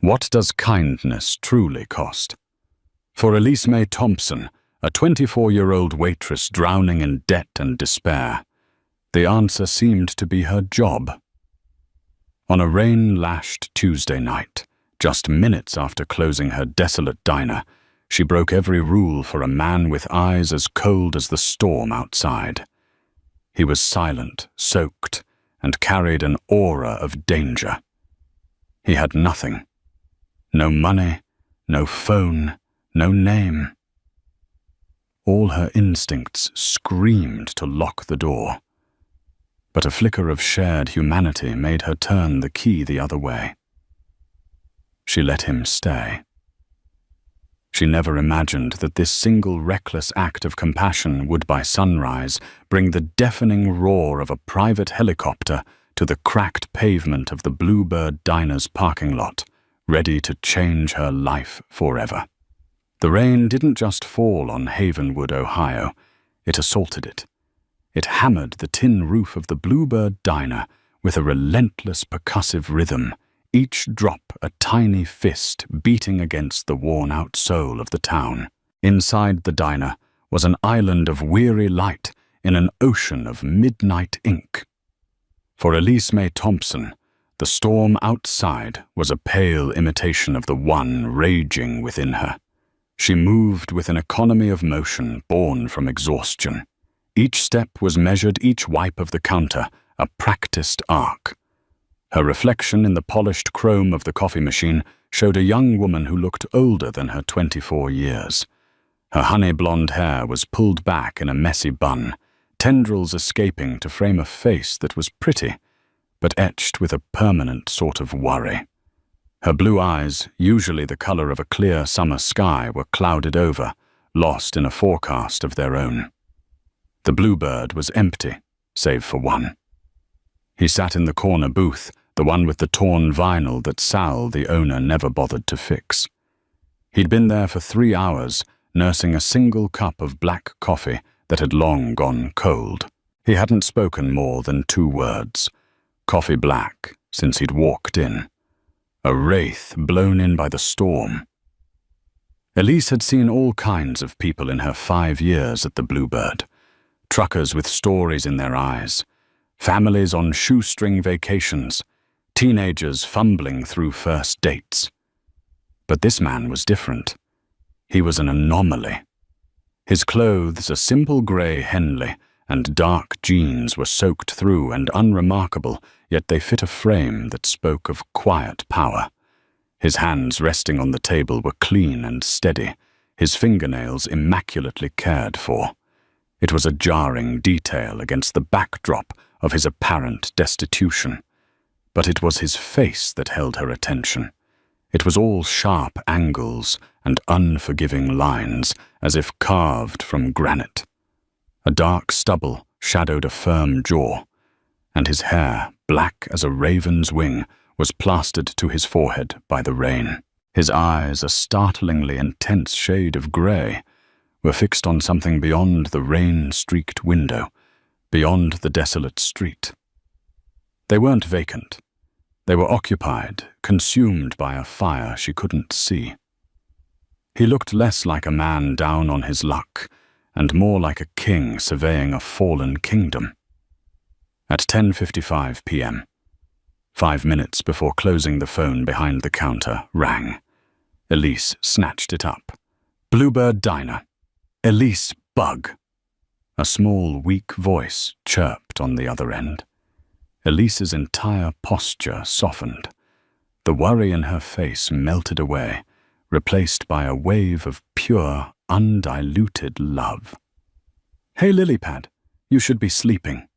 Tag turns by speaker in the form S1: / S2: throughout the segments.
S1: What does kindness truly cost? For Elise Mae Thompson, a 24-year-old waitress drowning in debt and despair, the answer seemed to be her job. On a rain-lashed Tuesday night, just minutes after closing her desolate diner, she broke every rule for a man with eyes as cold as the storm outside. He was silent, soaked, and carried an aura of danger. He had nothing. No money, no phone, no name. All her instincts screamed to lock the door, but a flicker of shared humanity made her turn the key the other way. She let him stay. She never imagined that this single reckless act of compassion would by sunrise bring the deafening roar of a private helicopter to the cracked pavement of the Bluebird Diner's parking lot, ready to change her life forever. The rain didn't just fall on Havenwood, Ohio. It assaulted it. It hammered the tin roof of the Bluebird Diner with a relentless percussive rhythm, each drop a tiny fist beating against the worn-out soul of the town. Inside the diner was an island of weary light in an ocean of midnight ink. For Elise Mae Thompson, the storm outside was a pale imitation of the one raging within her. She moved with an economy of motion born from exhaustion. Each step was measured, each wipe of the counter a practiced arc. Her reflection in the polished chrome of the coffee machine showed a young woman who looked older than her 24 years. Her honey-blonde hair was pulled back in a messy bun, tendrils escaping to frame a face that was pretty, but etched with a permanent sort of worry. Her blue eyes, usually the color of a clear summer sky, were clouded over, lost in a forecast of their own. The Bluebird was empty, save for one. He sat in the corner booth, the one with the torn vinyl that Sal, the owner, never bothered to fix. He'd been there for 3 hours, nursing a single cup of black coffee that had long gone cold. He hadn't spoken more than 2 words. Coffee black, since he'd walked in. A wraith blown in by the storm. Elise had seen all kinds of people in her 5 years at the Bluebird. Truckers with stories in their eyes, families on shoestring vacations, teenagers fumbling through first dates. But this man was different. He was an anomaly. His clothes, a simple grey Henley, and dark jeans were soaked through and unremarkable, yet they fit a frame that spoke of quiet power. His hands resting on the table were clean and steady, his fingernails immaculately cared for. It was a jarring detail against the backdrop of his apparent destitution. But it was his face that held her attention. It was all sharp angles and unforgiving lines, as if carved from granite. A dark stubble shadowed a firm jaw, and his hair, black as a raven's wing, was plastered to his forehead by the rain. His eyes, a startlingly intense shade of grey, were fixed on something beyond the rain-streaked window, beyond the desolate street. They weren't vacant. They were occupied, consumed by a fire she couldn't see. He looked less like a man down on his luck, and more like a king surveying a fallen kingdom. At 10:55 p.m., 5 minutes before closing, the phone behind the counter rang. Elise snatched it up. Bluebird Diner. Elise Bug. A small, weak voice chirped on the other end. Elise's entire posture softened. The worry in her face melted away, replaced by a wave of pure, undiluted love. "Hey, Lilypad, you should be sleeping."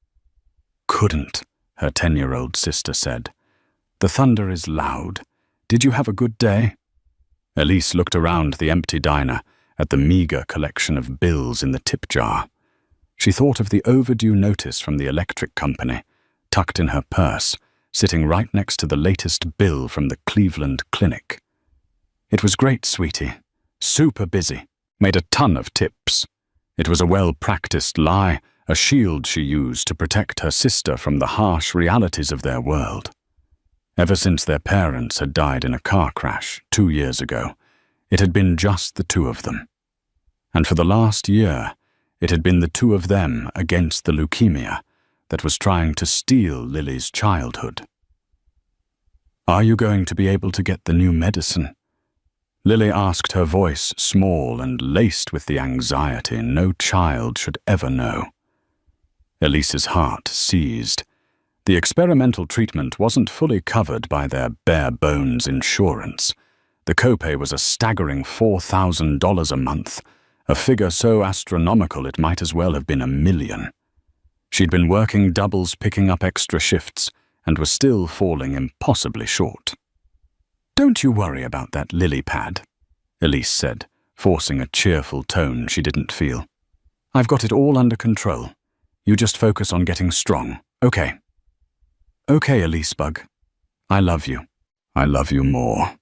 S1: "Couldn't," her 10-year-old sister said. "The thunder is loud. Did you have a good day?" Elise looked around the empty diner, at the meager collection of bills in the tip jar. She thought of the overdue notice from the electric company, tucked in her purse, sitting right next to the latest bill from the Cleveland Clinic. "It was great, sweetie. Super busy. Made a ton of tips." It was a well-practiced lie, a shield she used to protect her sister from the harsh realities of their world. Ever since their parents had died in a car crash 2 years ago, it had been just the two of them. And for the last year, it had been the two of them against the leukemia that was trying to steal Lily's childhood. "Are you going to be able to get the new medicine?" Lily asked, her voice small and laced with the anxiety no child should ever know. Elise's heart seized. The experimental treatment wasn't fully covered by their bare-bones insurance. The copay was a staggering $4,000 a month, a figure so astronomical it might as well have been $1 million. She'd been working doubles, picking up extra shifts, and was still falling impossibly short. "Don't you worry about that lily pad," Elise said, forcing a cheerful tone she didn't feel. "I've got it all under control. You just focus on getting strong, okay?" "Okay, Elise Bug. I love you. I love you more.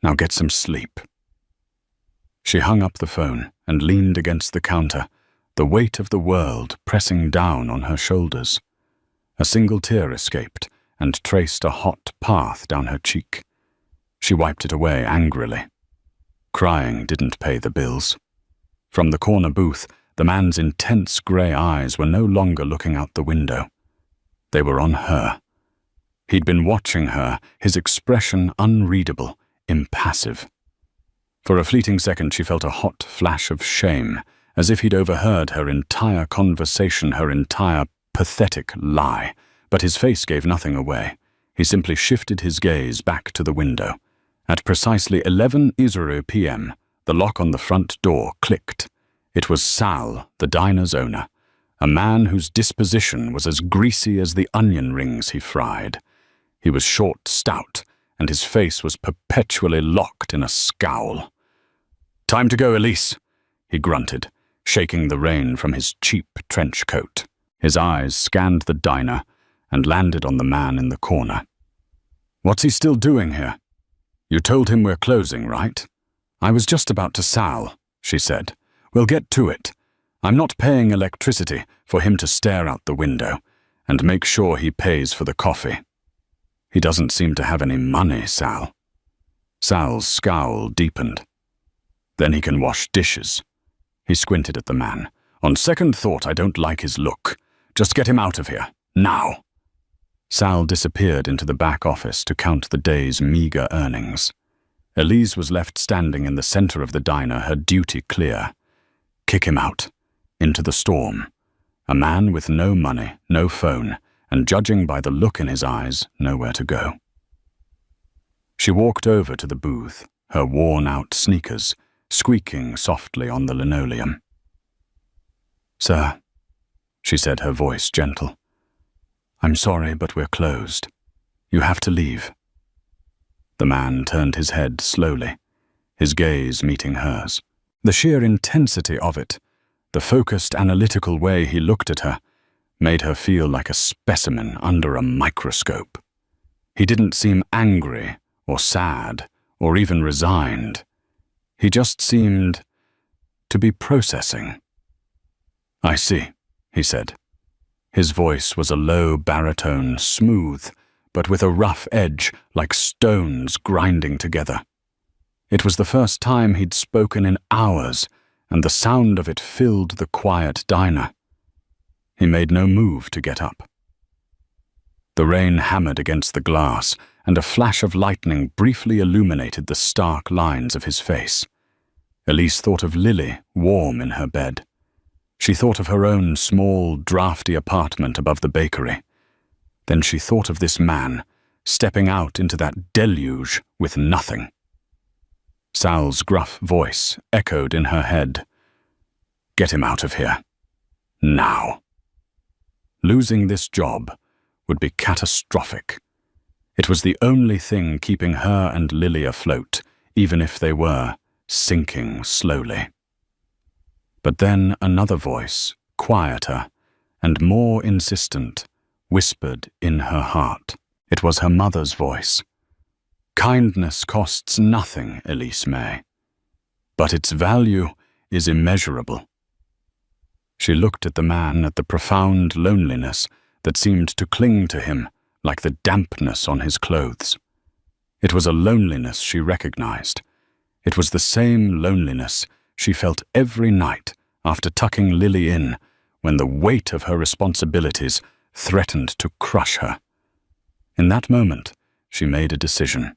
S1: Now get some sleep." She hung up the phone and leaned against the counter, the weight of the world pressing down on her shoulders. A single tear escaped and traced a hot path down her cheek. She wiped it away angrily. Crying didn't pay the bills. From the corner booth, the man's intense grey eyes were no longer looking out the window. They were on her. He'd been watching her, his expression unreadable, impassive. For a fleeting second she felt a hot flash of shame, as if he'd overheard her entire conversation, her entire pathetic lie. But his face gave nothing away. He simply shifted his gaze back to the window. At precisely 11:00 p.m., the lock on the front door clicked. It was Sal, the diner's owner, a man whose disposition was as greasy as the onion rings he fried. He was short, stout, and his face was perpetually locked in a scowl. "Time to go, Elise," he grunted, shaking the rain from his cheap trench coat. His eyes scanned the diner and landed on the man in the corner. "What's he still doing here? You told him we're closing, right?" "I was just about to Sal," she said. "We'll get to it. I'm not paying electricity for him to stare out the window, and make sure he pays for the coffee. He doesn't seem to have any money, Sal." Sal's scowl deepened. "Then he can wash dishes." He squinted at the man. "On second thought, I don't like his look. Just get him out of here, now." Sal disappeared into the back office to count the day's meager earnings. Elise was left standing in the center of the diner, her duty clear. Kick him out. Into the storm. A man with no money, no phone, and judging by the look in his eyes, nowhere to go. She walked over to the booth, her worn-out sneakers squeaking softly on the linoleum. "Sir," she said, her voice gentle, "I'm sorry, but we're closed. You have to leave." The man turned his head slowly, his gaze meeting hers. The sheer intensity of it, the focused, analytical way he looked at her, made her feel like a specimen under a microscope. He didn't seem angry or sad or even resigned. He just seemed to be processing. "I see," he said. His voice was a low baritone, smooth, but with a rough edge like stones grinding together. It was the first time he'd spoken in hours, and the sound of it filled the quiet diner. He made no move to get up. The rain hammered against the glass, and a flash of lightning briefly illuminated the stark lines of his face. Elise thought of Lily, warm in her bed. She thought of her own small, drafty apartment above the bakery. Then she thought of this man, stepping out into that deluge with nothing. Sal's gruff voice echoed in her head. "Get him out of here. Now." Losing this job would be catastrophic. It was the only thing keeping her and Lily afloat, even if they were sinking slowly. But then another voice, quieter and more insistent, whispered in her heart. It was her mother's voice. "Kindness costs nothing, Elise May, but its value is immeasurable." She looked at the man, at the profound loneliness that seemed to cling to him, like the dampness on his clothes. It was a loneliness she recognized. It was the same loneliness she felt every night after tucking Lily in, when the weight of her responsibilities threatened to crush her. In that moment, she made a decision.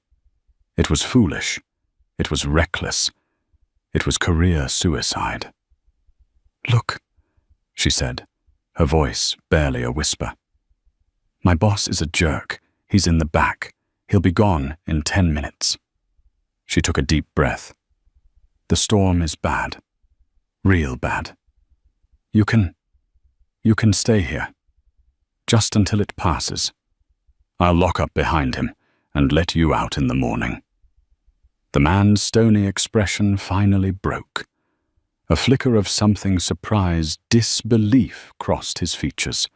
S1: It was foolish. It was reckless. It was career suicide. "Look," she said, her voice barely a whisper. "My boss is a jerk. He's in the back. He'll be gone in 10 minutes. She took a deep breath. "The storm is bad. Real bad. You can stay here. Just until it passes. I'll lock up behind him and let you out in the morning." The man's stony expression finally broke. A flicker of something surprised disbelief crossed his features.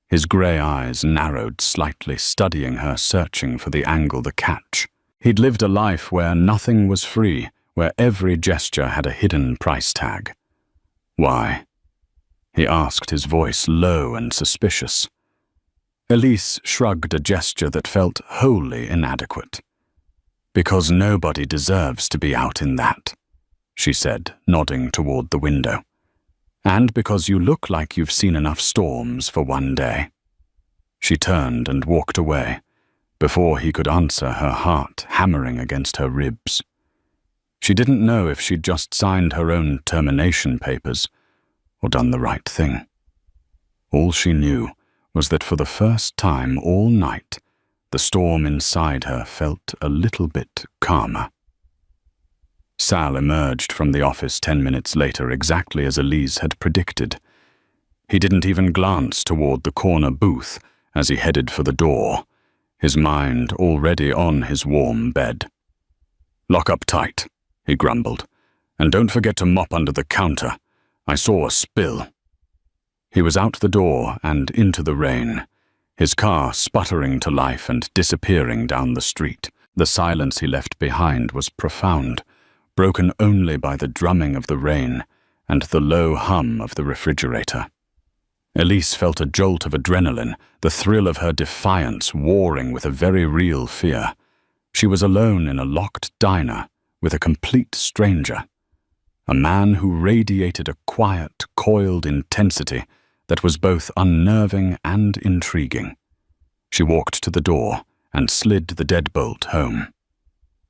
S1: His grey eyes narrowed slightly, studying her, searching for the angle to catch. He'd lived a life where nothing was free, where every gesture had a hidden price tag. "Why?" he asked, his voice low and suspicious. Elise shrugged a gesture that felt wholly inadequate. "Because nobody deserves to be out in that," she said, nodding toward the window. "And because you look like you've seen enough storms for one day." She turned and walked away. Before he could answer, her heart hammering against her ribs. She didn't know if she'd just signed her own termination papers or done the right thing. All she knew was that for the first time all night, the storm inside her felt a little bit calmer. Sal emerged from the office 10 minutes later, exactly as Elise had predicted. He didn't even glance toward the corner booth as he headed for the door, his mind already on his warm bed. "Lock up tight," he grumbled, "and don't forget to mop under the counter. I saw a spill." He was out the door and into the rain, his car sputtering to life and disappearing down the street. The silence he left behind was profound, broken only by the drumming of the rain and the low hum of the refrigerator. Elise felt a jolt of adrenaline, the thrill of her defiance warring with a very real fear. She was alone in a locked diner with a complete stranger, a man who radiated a quiet, coiled intensity that was both unnerving and intriguing. She walked to the door and slid the deadbolt home.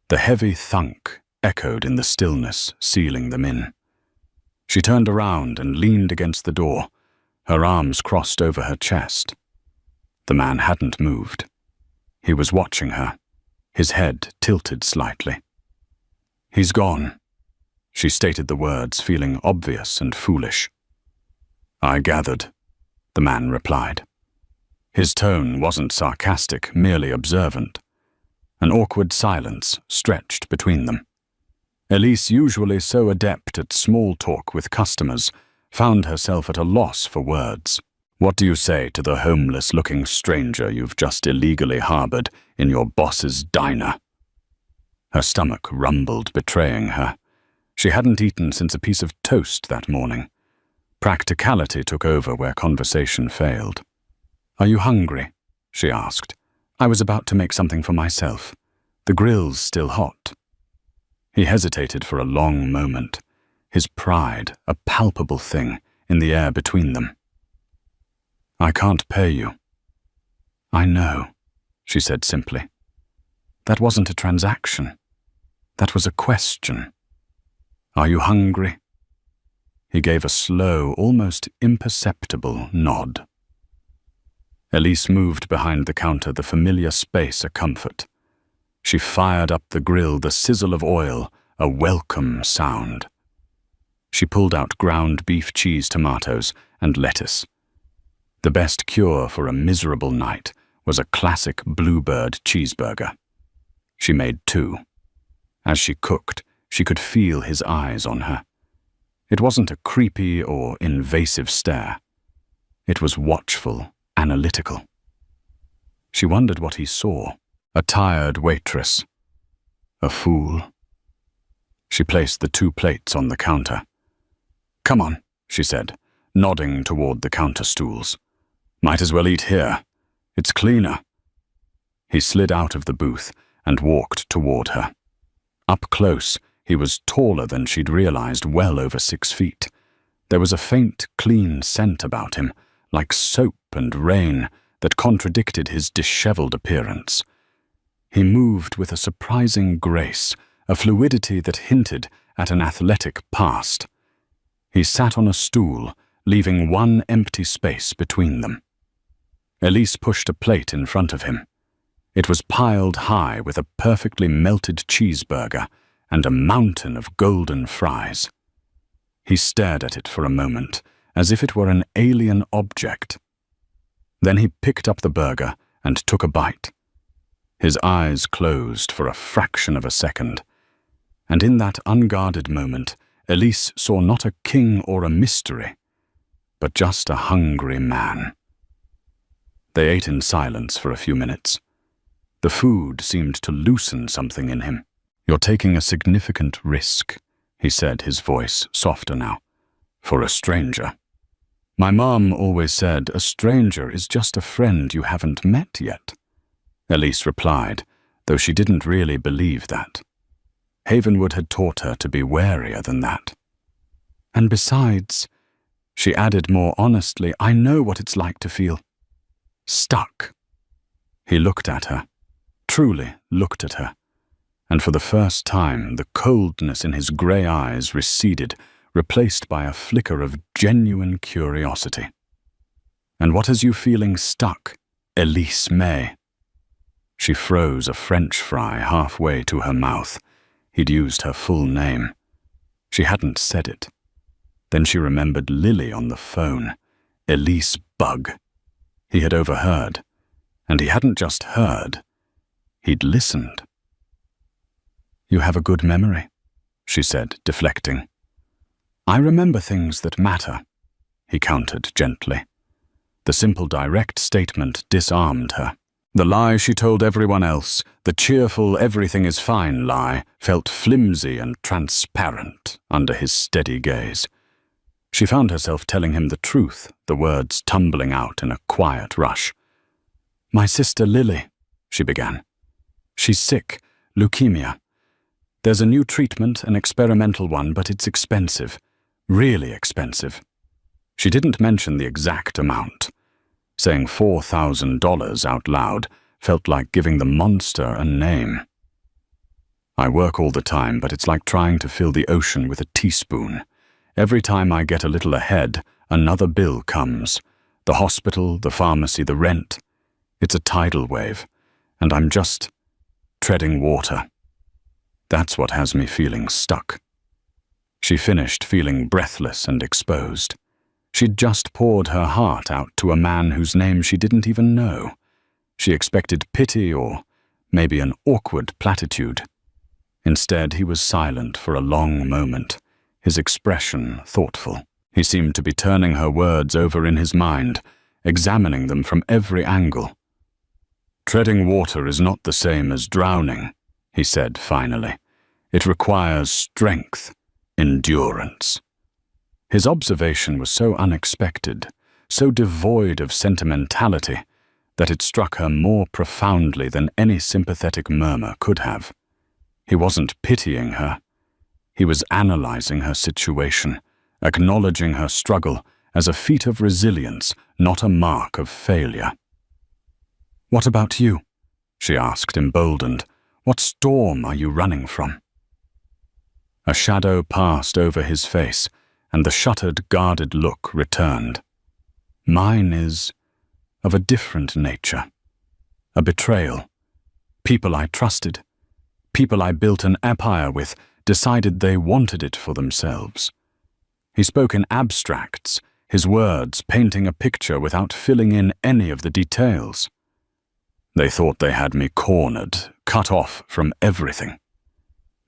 S1: The heavy thunk echoed in the stillness, sealing them in. She turned around and leaned against the door, her arms crossed over her chest. The man hadn't moved. He was watching her, his head tilted slightly. "He's gone," she stated the words, feeling obvious and foolish. "I gathered," the man replied. His tone wasn't sarcastic, merely observant. An awkward silence stretched between them. Elise, usually so adept at small talk with customers, found herself at a loss for words. "What do you say to the homeless-looking stranger you've just illegally harbored in your boss's diner?" Her stomach rumbled, betraying her. She hadn't eaten since a piece of toast that morning. Practicality took over where conversation failed. "Are you hungry?" she asked. "I was about to make something for myself. The grill's still hot." He hesitated for a long moment, his pride a palpable thing in the air between them. "I can't pay you." "I know," she said simply. "That wasn't a transaction. That was a question. Are you hungry?" He gave a slow, almost imperceptible nod. Elise moved behind the counter, the familiar space a comfort. She fired up the grill, the sizzle of oil, a welcome sound. She pulled out ground beef, cheese, tomatoes, and lettuce. The best cure for a miserable night was a classic Bluebird cheeseburger. She made 2. As she cooked, she could feel his eyes on her. It wasn't a creepy or invasive stare. It was watchful, analytical. She wondered what he saw. A tired waitress. A fool. She placed the 2 plates on the counter. "Come on," she said, nodding toward the counter stools. "Might as well eat here. It's cleaner. He slid out of the booth and walked toward her. Up close, he was taller than she'd realized, well over 6 feet. There was a faint, clean scent about him, like soap and rain, that contradicted his disheveled appearance. He moved with a surprising grace, a fluidity that hinted at an athletic past. He sat on a stool, leaving one empty space between them. Elise pushed a plate in front of him. It was piled high with a perfectly melted cheeseburger and a mountain of golden fries. He stared at it for a moment, as if it were an alien object. Then he picked up the burger and took a bite. His eyes closed for a fraction of a second, and in that unguarded moment, Elise saw not a king or a mystery, but just a hungry man. They ate in silence for a few minutes. The food seemed to loosen something in him. "You're taking a significant risk," he said, his voice softer now, "for a stranger. My mom always said a stranger is just a friend you haven't met yet." Elise replied, though she didn't really believe that. Havenwood had taught her to be warier than that. "And besides," she added more honestly, "I know what it's like to feel stuck." He looked at her, truly looked at her, and for the first time the coldness in his grey eyes receded, replaced by a flicker of genuine curiosity. "And what has you feeling stuck, Elise May?" She froze a French fry halfway to her mouth. He'd used her full name. She hadn't said it. Then she remembered Lily on the phone. Elise Bug. He had overheard. And he hadn't just heard. He'd listened. "You have a good memory," she said, deflecting. "I remember things that matter," he countered gently. The simple, direct statement disarmed her. The lie she told everyone else, the cheerful everything-is-fine lie, felt flimsy and transparent under his steady gaze. She found herself telling him the truth, the words tumbling out in a quiet rush. "My sister Lily," she began. "She's sick, leukemia. There's a new treatment, an experimental one, but it's expensive. Really expensive." She didn't mention the exact amount. Saying $4,000 out loud felt like giving the monster a name. "I work all the time, but it's like trying to fill the ocean with a teaspoon. Every time I get a little ahead, another bill comes. The hospital, the pharmacy, the rent. It's a tidal wave, and I'm just treading water. That's what has me feeling stuck." She finished feeling breathless and exposed. She'd just poured her heart out to a man whose name she didn't even know. She expected pity or maybe an awkward platitude. Instead, he was silent for a long moment, his expression thoughtful. He seemed to be turning her words over in his mind, examining them from every angle. "Treading water is not the same as drowning," he said finally. "It requires strength, endurance." His observation was so unexpected, so devoid of sentimentality, that it struck her more profoundly than any sympathetic murmur could have. He wasn't pitying her. He was analyzing her situation, acknowledging her struggle as a feat of resilience, not a mark of failure. "What about you?" she asked, emboldened. "What storm are you running from?" A shadow passed over his face, and the shuttered, guarded look returned. "Mine is of a different nature. A betrayal. People I trusted, people I built an empire with, decided they wanted it for themselves." He spoke in abstracts, his words painting a picture without filling in any of the details. "They thought they had me cornered, cut off from everything.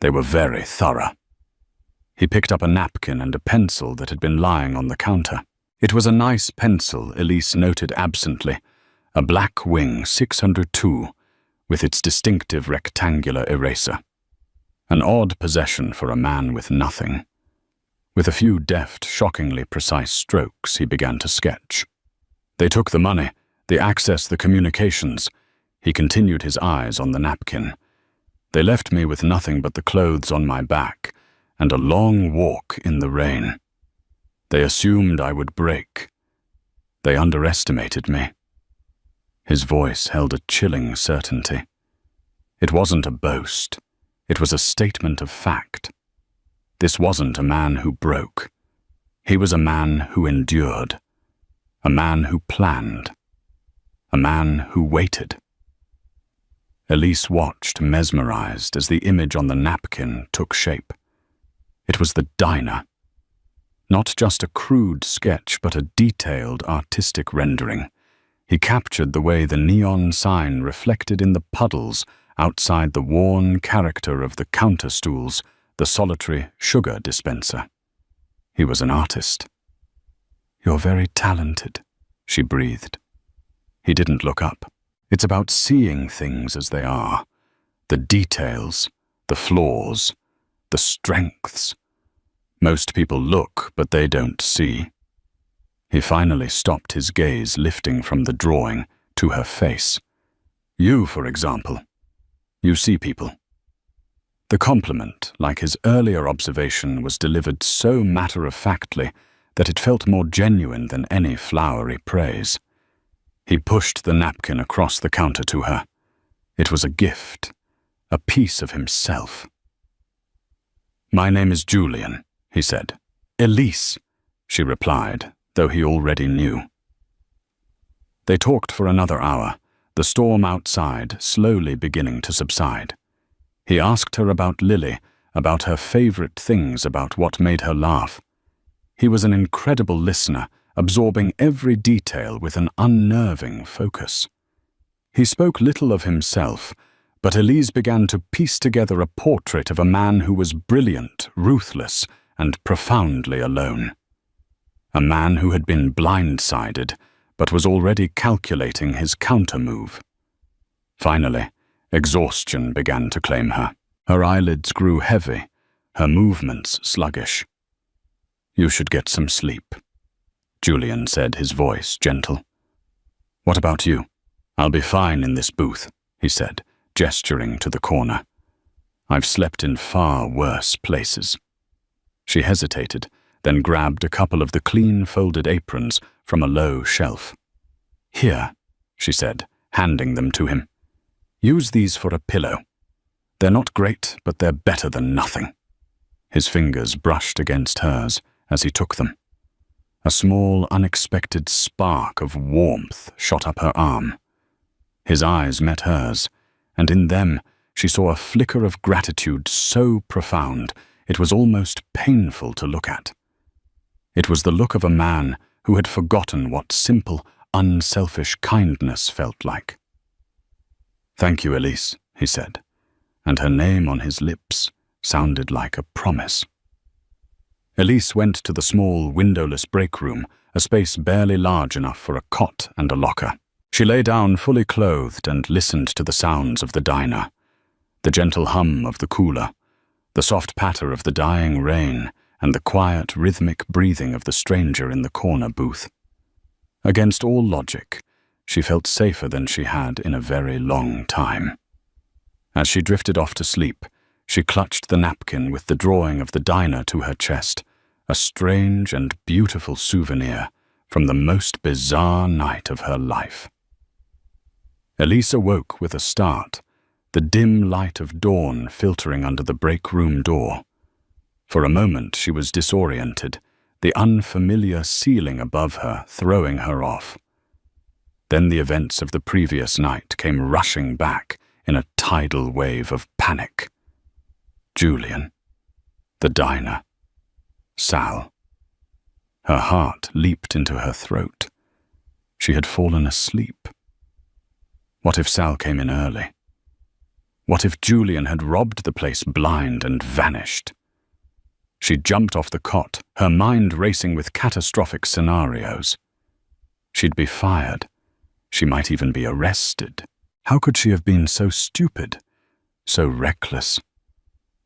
S1: They were very thorough." He picked up a napkin and a pencil that had been lying on the counter. It was a nice pencil, Elise noted absently, a black wing 602, with its distinctive rectangular eraser. An odd possession for a man with nothing. With a few deft, shockingly precise strokes, he began to sketch. "They took the money, the access, the communications." He continued his eyes on the napkin. They left me with nothing but the clothes on my back and a long walk in the rain. They assumed I would break. They underestimated me. His voice held a chilling certainty. It wasn't a boast. It was a statement of fact. This wasn't a man who broke. He was a man who endured. A man who planned. A man who waited. Elise watched, mesmerized, as the image on the napkin took shape. It was the diner. Not just a crude sketch, but a detailed artistic rendering. He captured the way the neon sign reflected in the puddles outside the worn character of the counter stools, the solitary sugar dispenser. He was an artist. "You're very talented," she breathed. He didn't look up. It's about seeing things as they are. The details, the flaws, the strengths. Most people look, but they don't see. He finally stopped his gaze lifting from the drawing to her face. "You, for example. You see people." The compliment, like his earlier observation, was delivered so matter-of-factly that it felt more genuine than any flowery praise. He pushed the napkin across the counter to her. It was a gift, a piece of himself. "My name is Julian," he said. "Elise," she replied, though he already knew. They talked for another hour, the storm outside slowly beginning to subside. He asked her about Lily, about her favorite things, about what made her laugh. He was an incredible listener, absorbing every detail with an unnerving focus. He spoke little of himself, but Elise began to piece together a portrait of a man who was brilliant, ruthless, and profoundly alone. A man who had been blindsided, but was already calculating his counter-move. Finally, exhaustion began to claim her. Her eyelids grew heavy, her movements sluggish. "You should get some sleep," Julian said, his voice gentle. "What about you?" "I'll be fine in this booth," he said, gesturing to the corner. "I've slept in far worse places." She hesitated, then grabbed a couple of the clean folded aprons from a low shelf. "Here," she said, handing them to him. "Use these for a pillow. They're not great, but they're better than nothing." His fingers brushed against hers as he took them. A small, unexpected spark of warmth shot up her arm. His eyes met hers, and in them she saw a flicker of gratitude so profound it was almost painful to look at. It was the look of a man who had forgotten what simple, unselfish kindness felt like. "Thank you, Elise," he said, and her name on his lips sounded like a promise. Elise went to the small, windowless break room, a space barely large enough for a cot and a locker. She lay down fully clothed and listened to the sounds of the diner, the gentle hum of the cooler, the soft patter of the dying rain, and the quiet, rhythmic breathing of the stranger in the corner booth. Against all logic, she felt safer than she had in a very long time. As she drifted off to sleep, she clutched the napkin with the drawing of the diner to her chest, a strange and beautiful souvenir from the most bizarre night of her life. Elise awoke with a start, the dim light of dawn filtering under the break room door. For a moment she was disoriented, the unfamiliar ceiling above her throwing her off. Then the events of the previous night came rushing back in a tidal wave of panic. Julian, the diner, Sal. Her heart leaped into her throat. She had fallen asleep. What if Sal came in early? What if Julian had robbed the place blind and vanished? She jumped off the cot, her mind racing with catastrophic scenarios. She'd be fired. She might even be arrested. How could she have been so stupid, so reckless?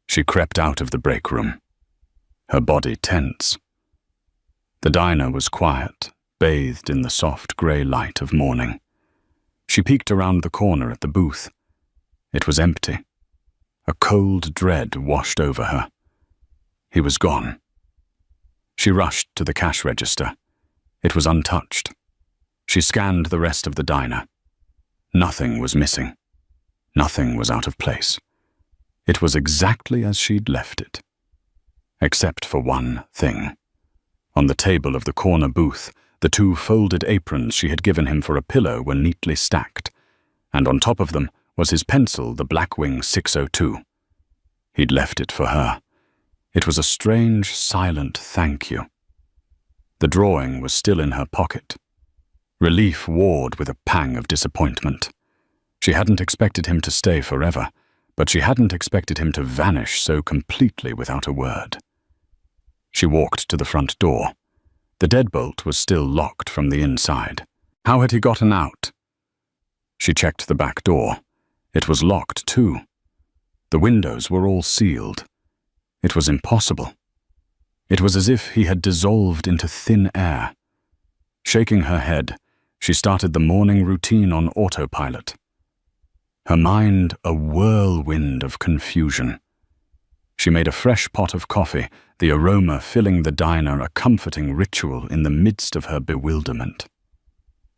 S1: She crept out of the break room, her body tense. The diner was quiet, bathed in the soft grey light of morning. She peeked around the corner at the booth. It was empty. A cold dread washed over her. He was gone. She rushed to the cash register. It was untouched. She scanned the rest of the diner. Nothing was missing. Nothing was out of place. It was exactly as she'd left it. Except for one thing. On the table of the corner booth, the 2 folded aprons she had given him for a pillow were neatly stacked, and on top of them was his pencil, the Blackwing 602. He'd left it for her. It was a strange, silent thank you. The drawing was still in her pocket. Relief warred with a pang of disappointment. She hadn't expected him to stay forever, but she hadn't expected him to vanish so completely without a word. She walked to the front door. The deadbolt was still locked from the inside. How had he gotten out? She checked the back door. It was locked too. The windows were all sealed. It was impossible. It was as if he had dissolved into thin air. Shaking her head, she started the morning routine on autopilot. Her mind a whirlwind of confusion. She made a fresh pot of coffee, the aroma filling the diner a comforting ritual in the midst of her bewilderment.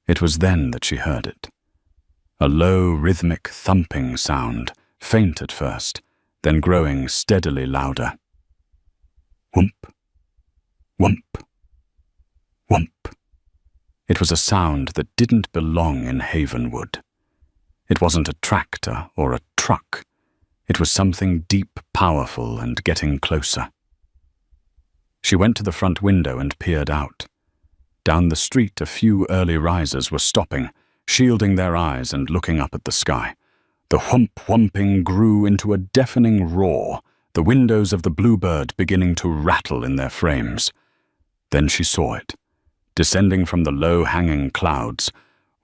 S1: It was then that she heard it. A low, rhythmic thumping sound, faint at first, then growing steadily louder. Whoomp, whoomp, whoomp. It was a sound that didn't belong in Havenwood. It wasn't a tractor or a truck. It was something deep, powerful, and getting closer. She went to the front window and peered out. Down the street, a few early risers were stopping, shielding their eyes and looking up at the sky. The whump-whumping grew into a deafening roar, the windows of the Bluebird beginning to rattle in their frames. Then she saw it. Descending from the low-hanging clouds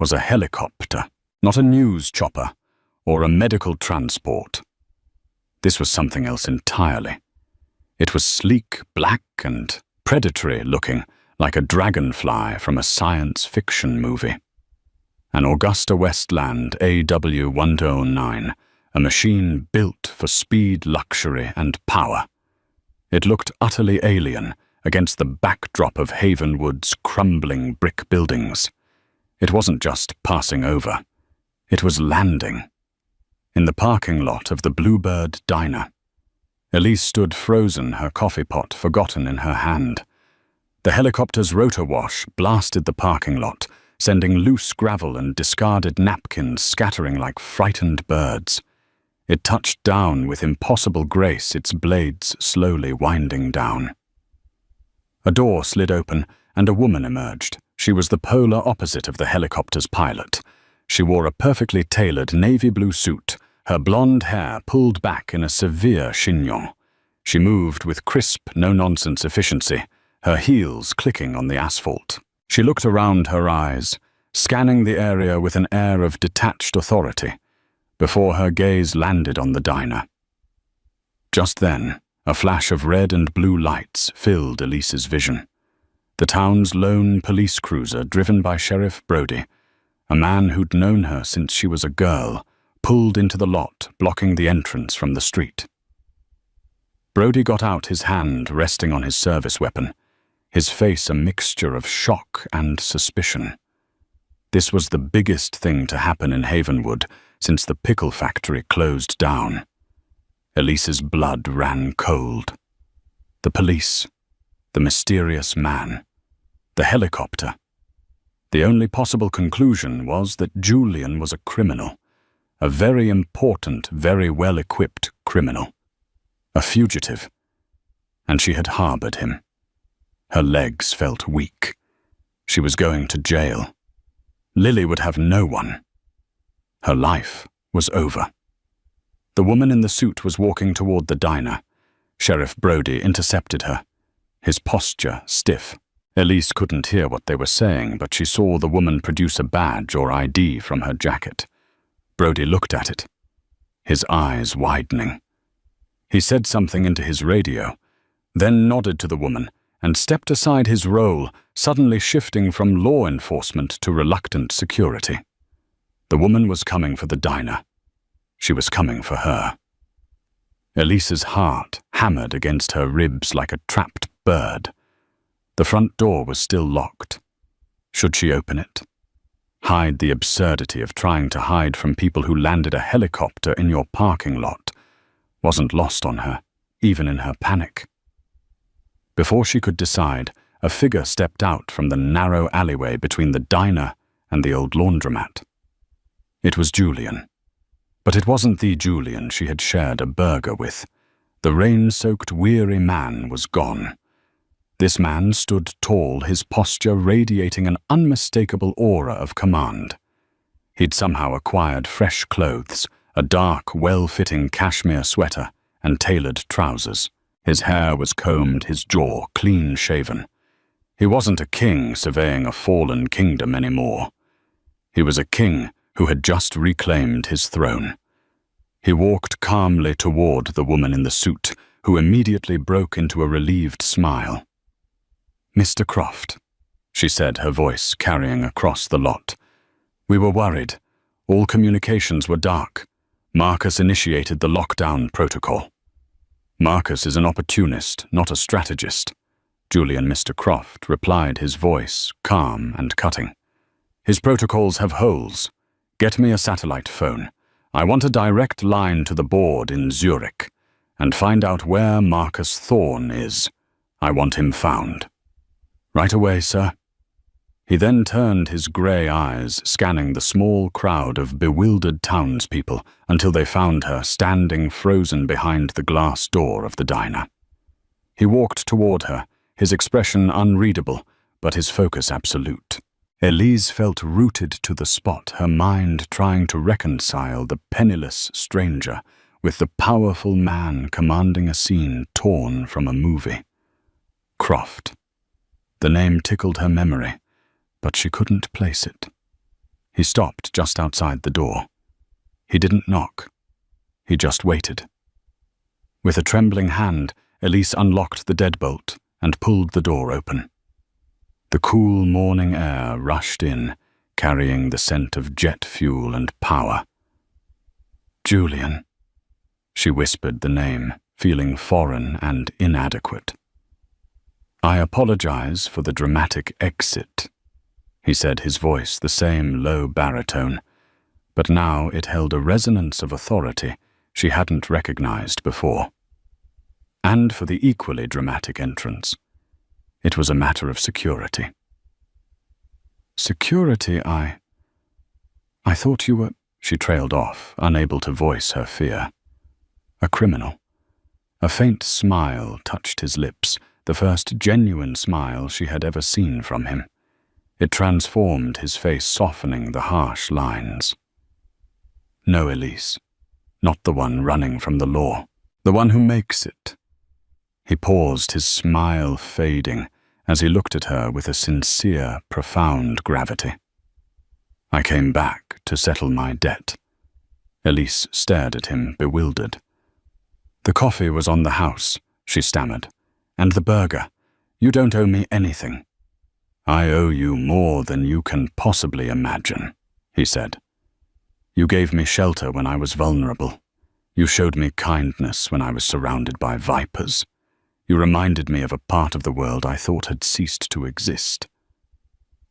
S1: was a helicopter, not a news chopper or a medical transport. This was something else entirely. It was sleek, black, and predatory-looking, like a dragonfly from a science fiction movie. An Augusta Westland AW-109, a machine built for speed, luxury, and power. It looked utterly alien against the backdrop of Havenwood's crumbling brick buildings. It wasn't just passing over. It was landing. In the parking lot of the Bluebird Diner. Elise stood frozen, her coffee pot forgotten in her hand. The helicopter's rotor wash blasted the parking lot, sending loose gravel and discarded napkins scattering like frightened birds. It touched down with impossible grace, its blades slowly winding down. A door slid open, and a woman emerged. She was the polar opposite of the helicopter's pilot. She wore a perfectly tailored navy blue suit, her blonde hair pulled back in a severe chignon. She moved with crisp, no-nonsense efficiency, her heels clicking on the asphalt. She looked around her eyes, scanning the area with an air of detached authority, before her gaze landed on the diner. Just then, a flash of red and blue lights filled Elise's vision. The town's lone police cruiser, driven by Sheriff Brody, a man who'd known her since she was a girl, pulled into the lot, blocking the entrance from the street. Brody got out, his hand resting on his service weapon, his face a mixture of shock and suspicion. This was the biggest thing to happen in Havenwood since the pickle factory closed down. Elise's blood ran cold. The police, the mysterious man, the helicopter. The only possible conclusion was that Julian was a criminal, a very important, very well-equipped criminal, a fugitive, and she had harbored him. Her legs felt weak. She was going to jail. Lily would have no one. Her life was over. The woman in the suit was walking toward the diner. Sheriff Brody intercepted her, his posture stiff. Elise couldn't hear what they were saying, but she saw the woman produce a badge or ID from her jacket. Brody looked at it, his eyes widening. He said something into his radio, then nodded to the woman and stepped aside his role, suddenly shifting from law enforcement to reluctant security. The woman was coming for the diner. She was coming for her. Elise's heart hammered against her ribs like a trapped bird. The front door was still locked. Should she open it? Hide the absurdity of trying to hide from people who landed a helicopter in your parking lot wasn't lost on her, even in her panic. Before she could decide, a figure stepped out from the narrow alleyway between the diner and the old laundromat. It was Julian. But it wasn't the Julian she had shared a burger with. The rain-soaked, weary man was gone. This man stood tall, his posture radiating an unmistakable aura of command. He'd somehow acquired fresh clothes, a dark, well-fitting cashmere sweater, and tailored trousers. His hair was combed, his jaw clean-shaven. He wasn't a king surveying a fallen kingdom anymore. He was a king who had just reclaimed his throne. He walked calmly toward the woman in the suit, who immediately broke into a relieved smile. "Mr. Croft," she said, her voice carrying across the lot. "We were worried. All communications were dark. Marcus initiated the lockdown protocol." "Marcus is an opportunist, not a strategist," Julian Mr. Croft replied, his voice calm and cutting. "His protocols have holes. Get me a satellite phone. I want a direct line to the board in Zurich. And find out where Marcus Thorne is. I want him found." "Right away, sir." He then turned his grey eyes, scanning the small crowd of bewildered townspeople until they found her standing frozen behind the glass door of the diner. He walked toward her, his expression unreadable, but his focus absolute. Elise felt rooted to the spot, her mind trying to reconcile the penniless stranger with the powerful man commanding a scene torn from a movie. Croft. The name tickled her memory, but she couldn't place it. He stopped just outside the door. He didn't knock. He just waited. With a trembling hand, Elise unlocked the deadbolt and pulled the door open. The cool morning air rushed in, carrying the scent of jet fuel and power. "Julian," she whispered the name, feeling foreign and inadequate. "I apologize for the dramatic exit," he said, his voice the same low baritone, but now it held a resonance of authority she hadn't recognized before. And for the equally dramatic entrance. It was a matter of security. "Security, I thought you were—" She trailed off, unable to voice her fear. A criminal. A faint smile touched his lips, the first genuine smile she had ever seen from him. It transformed his face, softening the harsh lines. "No, Elise. Not the one running from the law. The one who makes it." He paused, his smile fading, as he looked at her with a sincere, profound gravity. "I came back to settle my debt." Elise stared at him, bewildered. "The coffee was on the house," she stammered. "And the burger. You don't owe me anything." "I owe you more than you can possibly imagine," he said. "You gave me shelter when I was vulnerable. You showed me kindness when I was surrounded by vipers. You reminded me of a part of the world I thought had ceased to exist."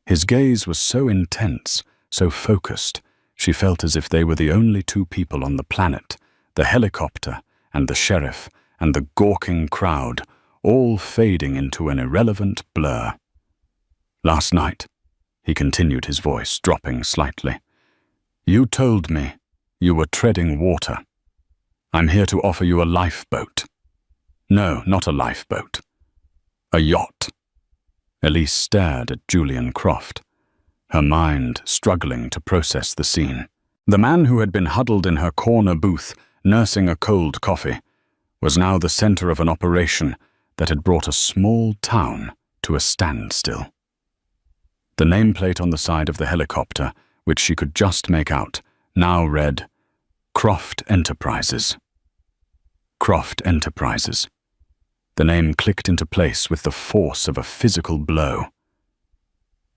S1: His gaze was so intense, so focused, she felt as if they were the only two people on the planet, the helicopter and the sheriff and the gawking crowd, all fading into an irrelevant blur. "Last night," he continued, his voice dropping slightly, "you told me you were treading water. I'm here to offer you a lifeboat. No, not a lifeboat. A yacht." Elise stared at Julian Croft, her mind struggling to process the scene. The man who had been huddled in her corner booth, nursing a cold coffee, was now the center of an operation that had brought a small town to a standstill. The nameplate on the side of the helicopter, which she could just make out, now read, "Croft Enterprises." Croft Enterprises. The name clicked into place with the force of a physical blow.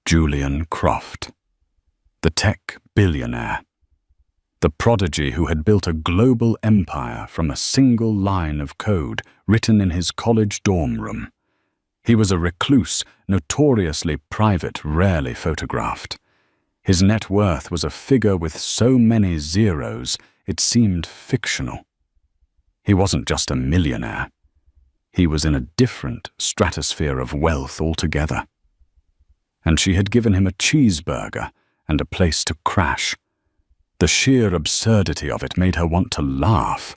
S1: Julian Croft, the tech billionaire The prodigy who had built a global empire from a single line of code written in his college dorm room. He was a recluse, notoriously private, rarely photographed. His net worth was a figure with so many zeros it seemed fictional. He wasn't just a millionaire. He was in a different stratosphere of wealth altogether. And she had given him a cheeseburger and a place to crash. The sheer absurdity of it made her want to laugh,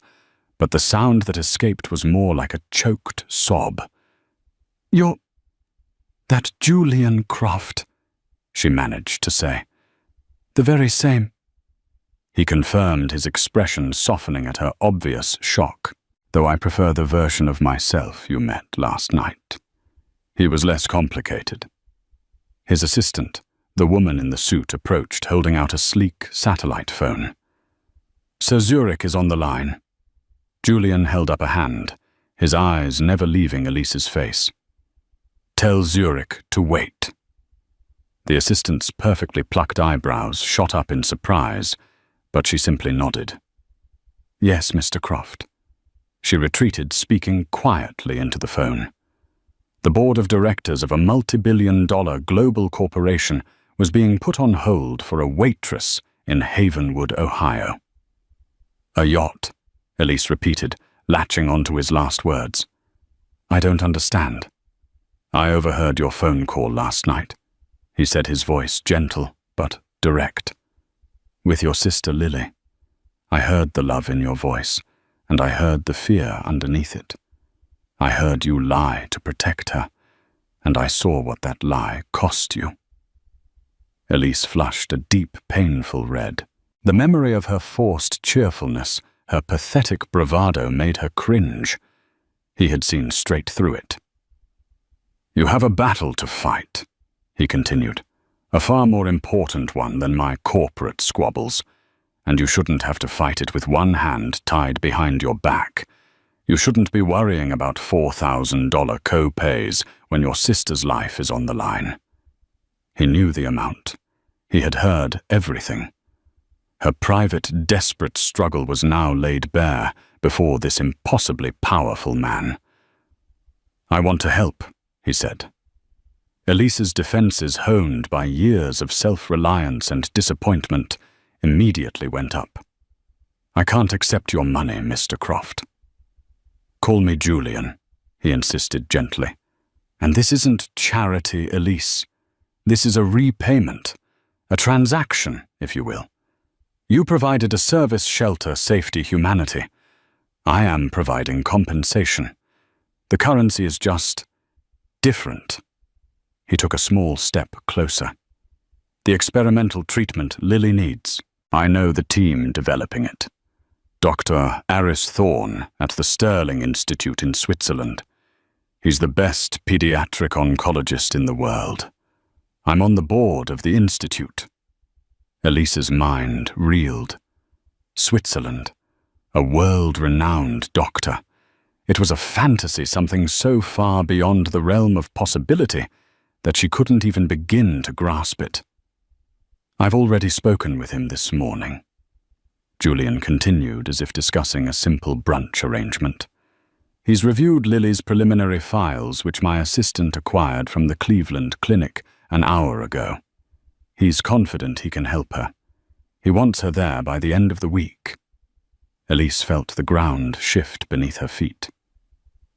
S1: but the sound that escaped was more like a choked sob. "You're that Julian Croft," she managed to say. "The very same." He confirmed, his expression softening at her obvious shock. "Though I prefer the version of myself you met last night. He was less complicated." His assistant, the woman in the suit, approached, holding out a sleek satellite phone. "Sir Zurich is on the line." Julian held up a hand, his eyes never leaving Elise's face. "Tell Zurich to wait." The assistant's perfectly plucked eyebrows shot up in surprise, but she simply nodded. "Yes, Mr. Croft." She retreated, speaking quietly into the phone. The board of directors of a multi-billion-dollar global corporation was being put on hold for a waitress in Havenwood, Ohio. "A yacht," Elise repeated, latching onto his last words. "I don't understand." "I overheard your phone call last night," he said, his voice gentle but direct. "With your sister Lily. I heard the love in your voice, and I heard the fear underneath it. I heard you lie to protect her, and I saw what that lie cost you." Elise flushed a deep, painful red. The memory of her forced cheerfulness, her pathetic bravado, made her cringe. He had seen straight through it. "You have a battle to fight," he continued, "a far more important one than my corporate squabbles, and you shouldn't have to fight it with one hand tied behind your back. You shouldn't be worrying about $4,000 co-pays when your sister's life is on the line." He knew the amount. He had heard everything. Her private, desperate struggle was now laid bare before this impossibly powerful man. "I want to help," he said. Elise's defenses, honed by years of self-reliance and disappointment, immediately went up. "I can't accept your money, Mr. Croft." "Call me Julian," he insisted gently. "And this isn't charity, Elise. This is a repayment, a transaction, if you will. You provided a service, shelter, safety, humanity. I am providing compensation. The currency is just different." He took a small step closer. "The experimental treatment Lily needs. I know the team developing it. Dr. Aris Thorne at the Sterling Institute in Switzerland. He's the best pediatric oncologist in the world. I'm on the board of the institute." Elise's mind reeled. Switzerland, a world-renowned doctor. It was a fantasy, something so far beyond the realm of possibility that she couldn't even begin to grasp it. "I've already spoken with him this morning," Julian continued, as if discussing a simple brunch arrangement. "He's reviewed Lily's preliminary files, which my assistant acquired from the Cleveland clinic an hour ago. He's confident he can help her. He wants her there by the end of the week." Elise felt the ground shift beneath her feet.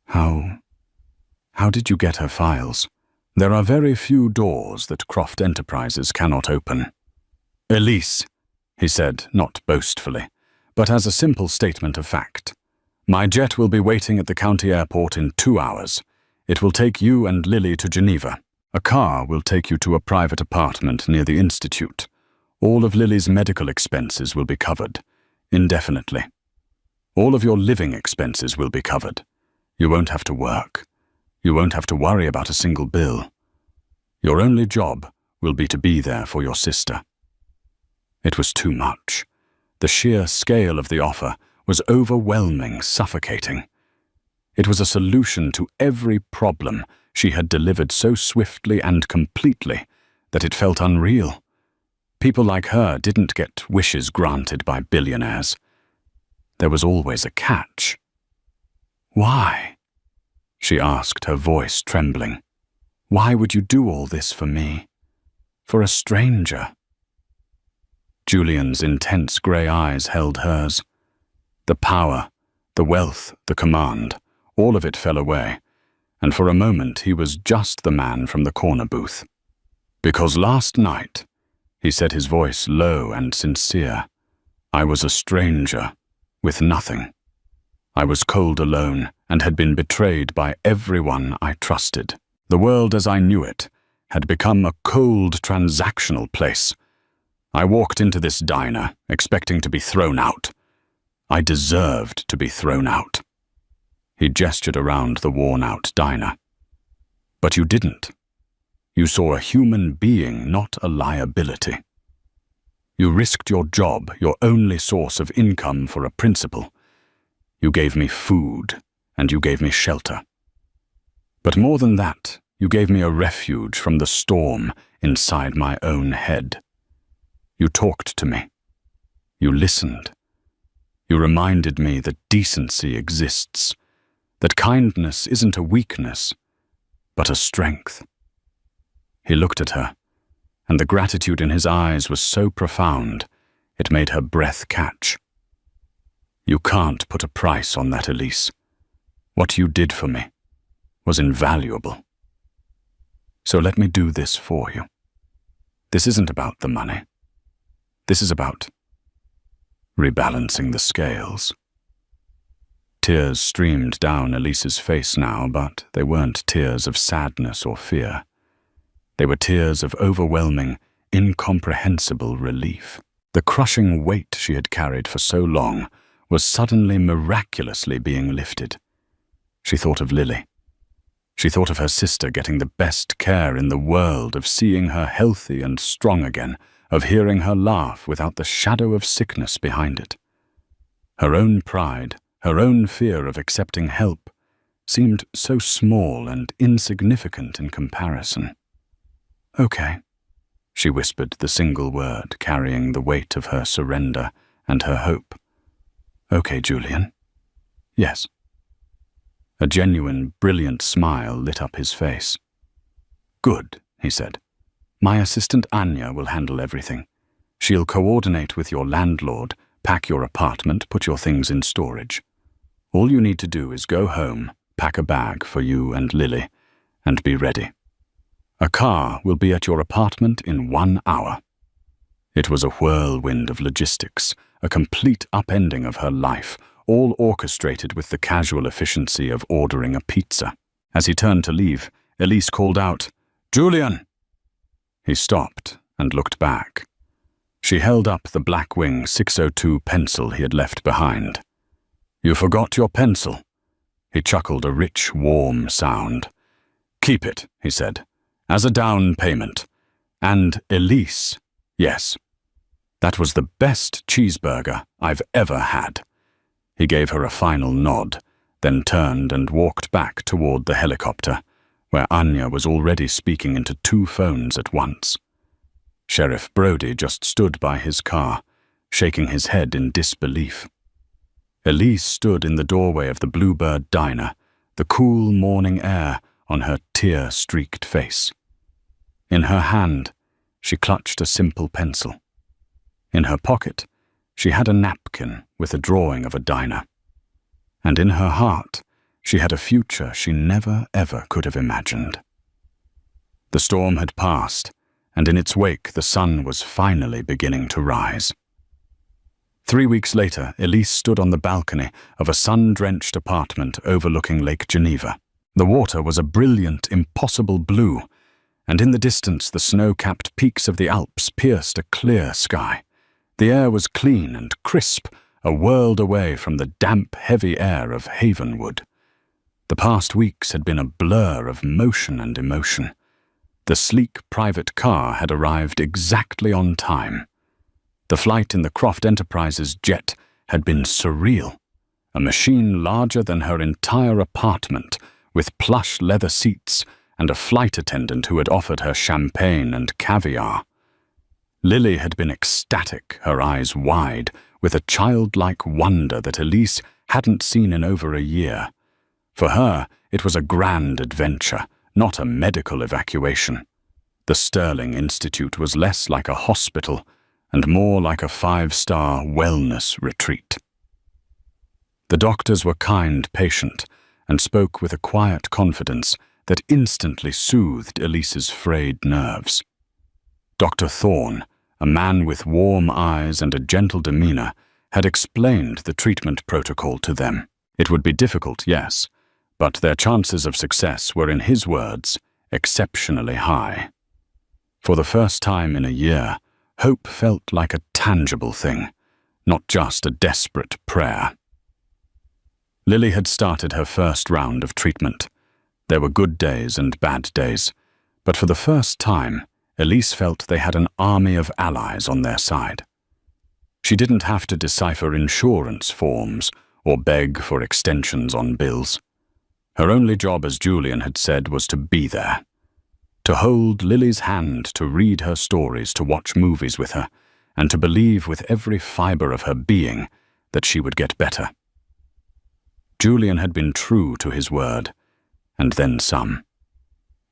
S1: How did you get her files? There are very few doors that Croft Enterprises cannot open." "Elise," he said, not boastfully, but as a simple statement of fact. "My jet will be waiting at the county airport in 2 hours. It will take you and Lily to Geneva. A car will take you to a private apartment near the Institute. All of Lily's medical expenses will be covered, indefinitely. All of your living expenses will be covered. You won't have to work. You won't have to worry about a single bill. Your only job will be to be there for your sister." It was too much. The sheer scale of the offer was overwhelming, suffocating. It was a solution to every problem she had delivered so swiftly and completely that it felt unreal. People like her didn't get wishes granted by billionaires. There was always a catch. "Why?" she asked, her voice trembling. "Why would you do all this for me? For a stranger?" Julian's intense grey eyes held hers. The power, the wealth, the command, all of it fell away, and for a moment he was just the man from the corner booth. "Because last night," he said, his voice low and sincere, "I was a stranger, with nothing. I was cold alone and had been betrayed by everyone I trusted. The world as I knew it had become a cold, transactional place. I walked into this diner, expecting to be thrown out. I deserved to be thrown out." He gestured around the worn-out diner. "But you didn't. You saw a human being, not a liability. You risked your job, your only source of income, for a principle. You gave me food, and you gave me shelter. But more than that, you gave me a refuge from the storm inside my own head. You talked to me. You listened. You reminded me that decency exists, that kindness isn't a weakness, but a strength." He looked at her, and the gratitude in his eyes was so profound, it made her breath catch. "You can't put a price on that, Elise. What you did for me was invaluable. So let me do this for you. This isn't about the money. This is about rebalancing the scales." Tears streamed down Elise's face now, but they weren't tears of sadness or fear. They were tears of overwhelming, incomprehensible relief. The crushing weight she had carried for so long was suddenly miraculously being lifted. She thought of Lily. She thought of her sister getting the best care in the world, of seeing her healthy and strong again, of hearing her laugh without the shadow of sickness behind it. Her own pride, her own fear of accepting help, seemed so small and insignificant in comparison. "Okay," she whispered, the single word carrying the weight of her surrender and her hope. "Okay, Julian. Yes." A genuine, brilliant smile lit up his face. "Good," he said. "My assistant Anya will handle everything. She'll coordinate with your landlord, pack your apartment, put your things in storage. All you need to do is go home, pack a bag for you and Lily, and be ready. A car will be at your apartment in 1 hour." It was a whirlwind of logistics, a complete upending of her life, all orchestrated with the casual efficiency of ordering a pizza. As he turned to leave, Elise called out, "Julian!" He stopped and looked back. She held up the Blackwing 602 pencil he had left behind. "You forgot your pencil." He chuckled, a rich, warm sound. "Keep it," he said, "as a down payment. And Elise, yes, that was the best cheeseburger I've ever had." He gave her a final nod, then turned and walked back toward the helicopter, where Anya was already speaking into 2 phones at once. Sheriff Brody just stood by his car, shaking his head in disbelief. Elise stood in the doorway of the Bluebird Diner, the cool morning air on her tear-streaked face. In her hand, she clutched a simple pencil. In her pocket, she had a napkin with a drawing of a diner. And in her heart, she had a future she never, ever could have imagined. The storm had passed, and in its wake the sun was finally beginning to rise. 3 weeks later, Elise stood on the balcony of a sun-drenched apartment overlooking Lake Geneva. The water was a brilliant, impossible blue, and in the distance the snow-capped peaks of the Alps pierced a clear sky. The air was clean and crisp, a world away from the damp, heavy air of Havenwood. The past weeks had been a blur of motion and emotion. The sleek private car had arrived exactly on time. The flight in the Croft Enterprises jet had been surreal, a machine larger than her entire apartment, with plush leather seats and a flight attendant who had offered her champagne and caviar. Lily had been ecstatic, her eyes wide, with a childlike wonder that Elise hadn't seen in over a year. For her, it was a grand adventure, not a medical evacuation. The Sterling Institute was less like a hospital and more like a 5-star wellness retreat. The doctors were kind, patient, and spoke with a quiet confidence that instantly soothed Elise's frayed nerves. Dr. Thorne, a man with warm eyes and a gentle demeanor, had explained the treatment protocol to them. It would be difficult, yes, but their chances of success were, in his words, exceptionally high. For the first time in a year, hope felt like a tangible thing, not just a desperate prayer. Lily had started her first round of treatment. There were good days and bad days, but for the first time, Elise felt they had an army of allies on their side. She didn't have to decipher insurance forms or beg for extensions on bills. Her only job, as Julian had said, was to be there. To hold Lily's hand, to read her stories, to watch movies with her, and to believe with every fiber of her being that she would get better. Julian had been true to his word, and then some.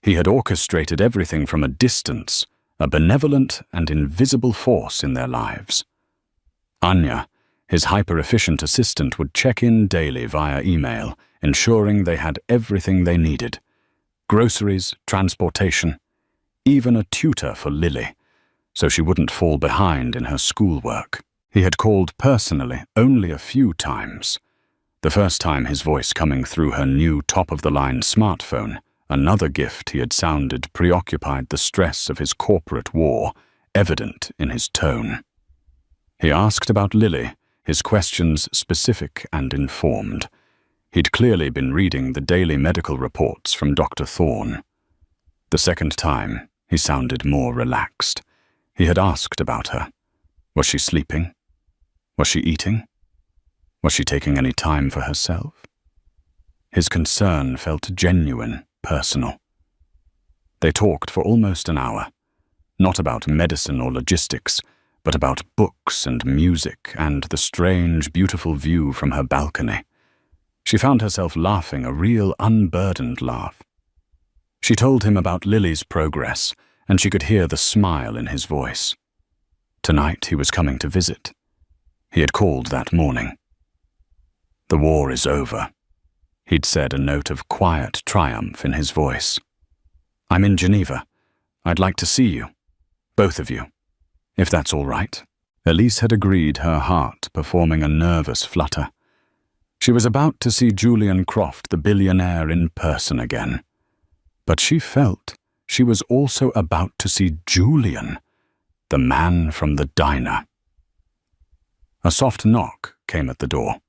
S1: He had orchestrated everything from a distance, a benevolent and invisible force in their lives. Anya, his hyper-efficient assistant, would check in daily via email, ensuring they had everything they needed. Groceries, transportation, even a tutor for Lily, so she wouldn't fall behind in her schoolwork. He had called personally only a few times. The first time his voice coming through her new top-of-the-line smartphone, another gift he had sounded preoccupied, the stress of his corporate war, evident in his tone. He asked about Lily, his questions specific and informed. He'd clearly been reading the daily medical reports from Dr. Thorne. The second time, he sounded more relaxed. He had asked about her. Was she sleeping? Was she eating? Was she taking any time for herself? His concern felt genuine, personal. They talked for almost an hour, not about medicine or logistics, but about books and music and the strange, beautiful view from her balcony. She found herself laughing, a real unburdened laugh. She told him about Lily's progress, and she could hear the smile in his voice. Tonight he was coming to visit. He had called that morning. "The war is over," he'd said, a note of quiet triumph in his voice. "I'm in Geneva. I'd like to see you. Both of you. If that's all right." Elise had agreed, her heart performing a nervous flutter. She was about to see Julian Croft, the billionaire, in person again. But she felt she was also about to see Julian, the man from the diner. A soft knock came at the door.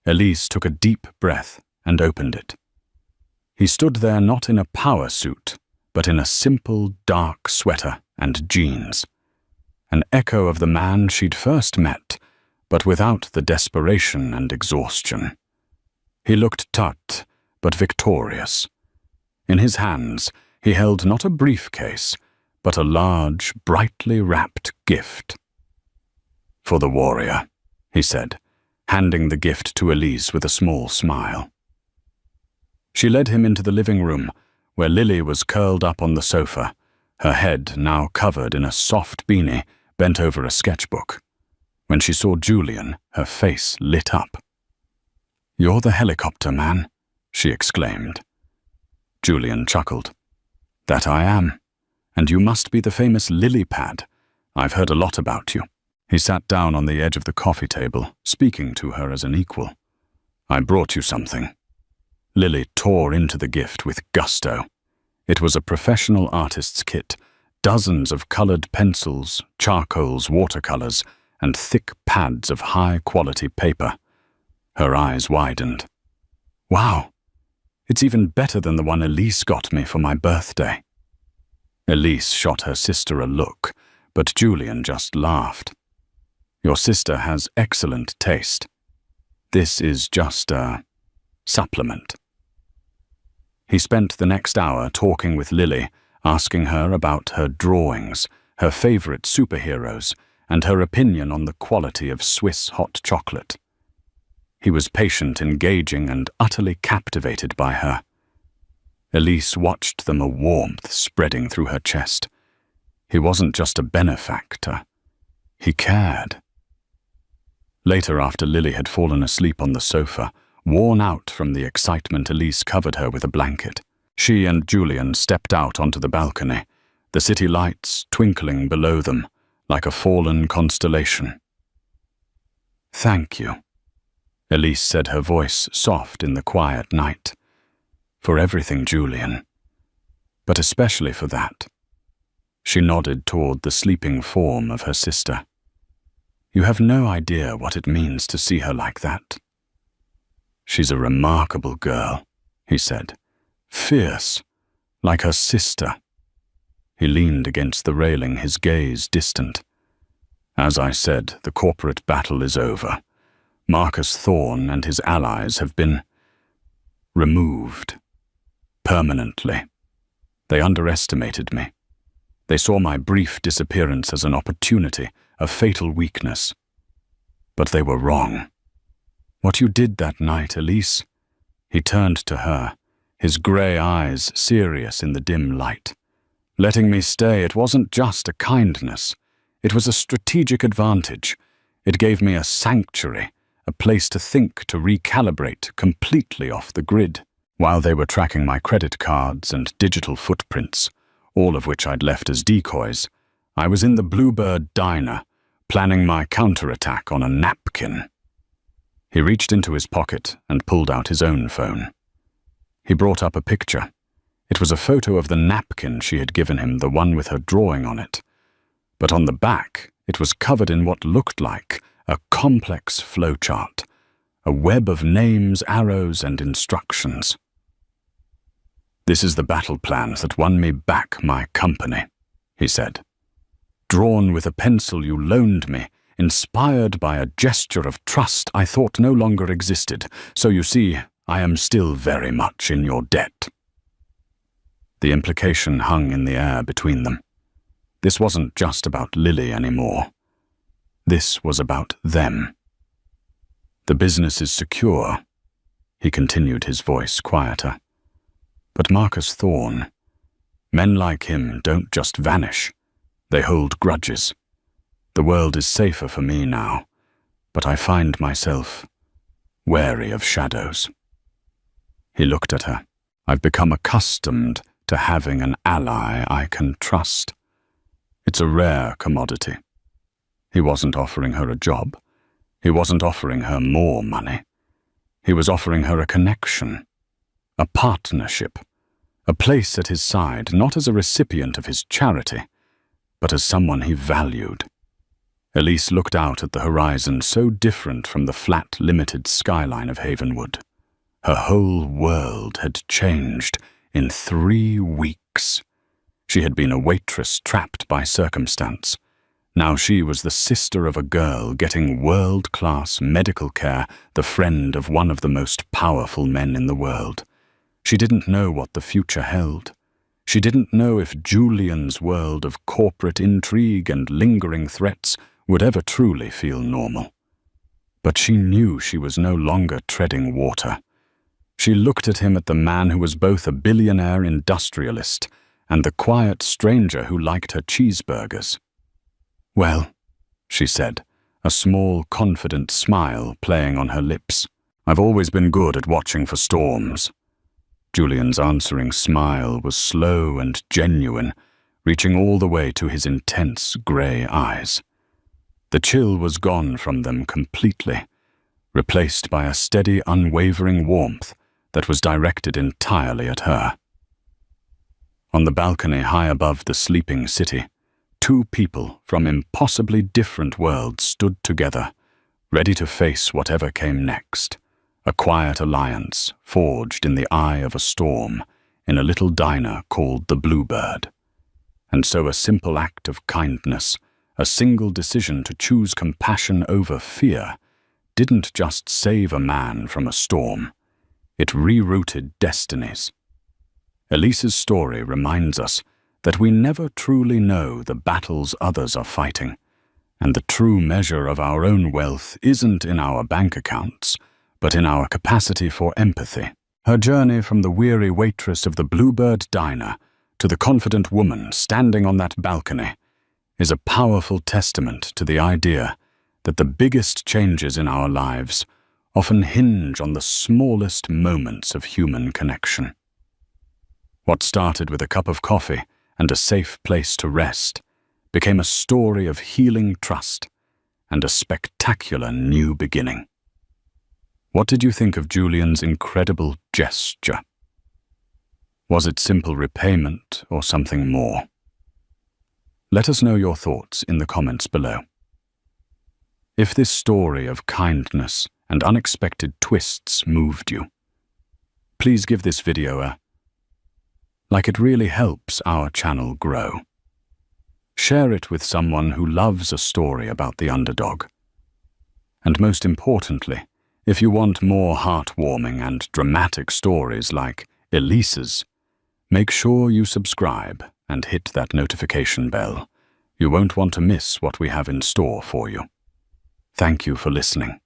S1: Elise took a deep breath and opened it. He stood there not in a power suit, but in a simple, dark sweater and jeans. An echo of the man she'd first met, but without the desperation and exhaustion. He looked tut, but victorious. In his hands, he held not a briefcase, but a large, brightly wrapped gift. "For the warrior," he said, handing the gift to Elise with a small smile. She led him into the living room, where Lily was curled up on the sofa, her head now covered in a soft beanie, bent over a sketchbook. When she saw Julian, her face lit up. "You're the helicopter man," she exclaimed. Julian chuckled. "That I am. And you must be the famous lily pad. I've heard a lot about you." He sat down on the edge of the coffee table, speaking to her as an equal. "I brought you something." Lily tore into the gift with gusto. It was a professional artist's kit, dozens of colored pencils, charcoals, watercolors, and thick pads of high-quality paper. Her eyes widened. "Wow, it's even better than the one Elise got me for my birthday." Elise shot her sister a look, but Julian just laughed. "Your sister has excellent taste. This is just a supplement." He spent the next hour talking with Lily, asking her about her drawings, her favorite superheroes, and her opinion on the quality of Swiss hot chocolate. He was patient, engaging, and utterly captivated by her. Elise watched them, a warmth spreading through her chest. He wasn't just a benefactor. He cared. Later, after Lily had fallen asleep on the sofa, worn out from the excitement, Elise covered her with a blanket. She and Julian stepped out onto the balcony, the city lights twinkling below them like a fallen constellation. "Thank you," Elise said, her voice soft in the quiet night. "For everything, Julian. But especially for that." She nodded toward the sleeping form of her sister. "You have no idea what it means to see her like that." "She's a remarkable girl," he said. "Fierce, like her sister." He leaned against the railing, his gaze distant. "As I said, the corporate battle is over. Marcus Thorne and his allies have been removed. Permanently. They underestimated me. They saw my brief disappearance as an opportunity, a fatal weakness. But they were wrong. What you did that night, Elise." He turned to her, his grey eyes serious in the dim light. "Letting me stay, it wasn't just a kindness. It was a strategic advantage. It gave me a sanctuary, a place to think, to recalibrate completely off the grid. While they were tracking my credit cards and digital footprints, all of which I'd left as decoys, I was in the Bluebird diner, planning my counterattack on a napkin." He reached into his pocket and pulled out his own phone. He brought up a picture. It was a photo of the napkin she had given him, the one with her drawing on it. But on the back, it was covered in what looked like a complex flowchart, a web of names, arrows, and instructions. "This is the battle plan that won me back my company," he said. "Drawn with a pencil you loaned me, inspired by a gesture of trust I thought no longer existed. So you see, I am still very much in your debt." The implication hung in the air between them. This wasn't just about Lily anymore. This was about them. "The business is secure," he continued, his voice quieter. "But Marcus Thorne, men like him don't just vanish. They hold grudges. The world is safer for me now, but I find myself wary of shadows." He looked at her. "I've become accustomed to having an ally I can trust. It's a rare commodity." He wasn't offering her a job. He wasn't offering her more money. He was offering her a connection, a partnership, a place at his side, not as a recipient of his charity, but as someone he valued. Elise looked out at the horizon, so different from the flat, limited skyline of Havenwood. Her whole world had changed in 3 weeks. She had been a waitress trapped by circumstance. Now she was the sister of a girl getting world-class medical care, the friend of one of the most powerful men in the world. She didn't know what the future held. She didn't know if Julian's world of corporate intrigue and lingering threats would ever truly feel normal. But she knew she was no longer treading water. She looked at him, at the man who was both a billionaire industrialist and the quiet stranger who liked her cheeseburgers. "Well," she said, a small, confident smile playing on her lips, "I've always been good at watching for storms." Julian's answering smile was slow and genuine, reaching all the way to his intense grey eyes. The chill was gone from them completely, replaced by a steady, unwavering warmth that was directed entirely at her. On the balcony high above the sleeping city, 2 people from impossibly different worlds stood together, ready to face whatever came next. A quiet alliance forged in the eye of a storm in a little diner called the Bluebird. And so a simple act of kindness, a single decision to choose compassion over fear, didn't just save a man from a storm. It rerouted destinies. Elise's story reminds us that we never truly know the battles others are fighting, and the true measure of our own wealth isn't in our bank accounts, but in our capacity for empathy. Her journey from the weary waitress of the Bluebird Diner to the confident woman standing on that balcony is a powerful testament to the idea that the biggest changes in our lives often hinge on the smallest moments of human connection. What started with a cup of coffee and a safe place to rest became a story of healing trust and a spectacular new beginning. What did you think of Julian's incredible gesture? Was it simple repayment or something more? Let us know your thoughts in the comments below. If this story of kindness and unexpected twists moved you, please give this video a like. It really helps our channel grow. Share it with someone who loves a story about the underdog. And most importantly, if you want more heartwarming and dramatic stories like Elise's, make sure you subscribe and hit that notification bell. You won't want to miss what we have in store for you. Thank you for listening.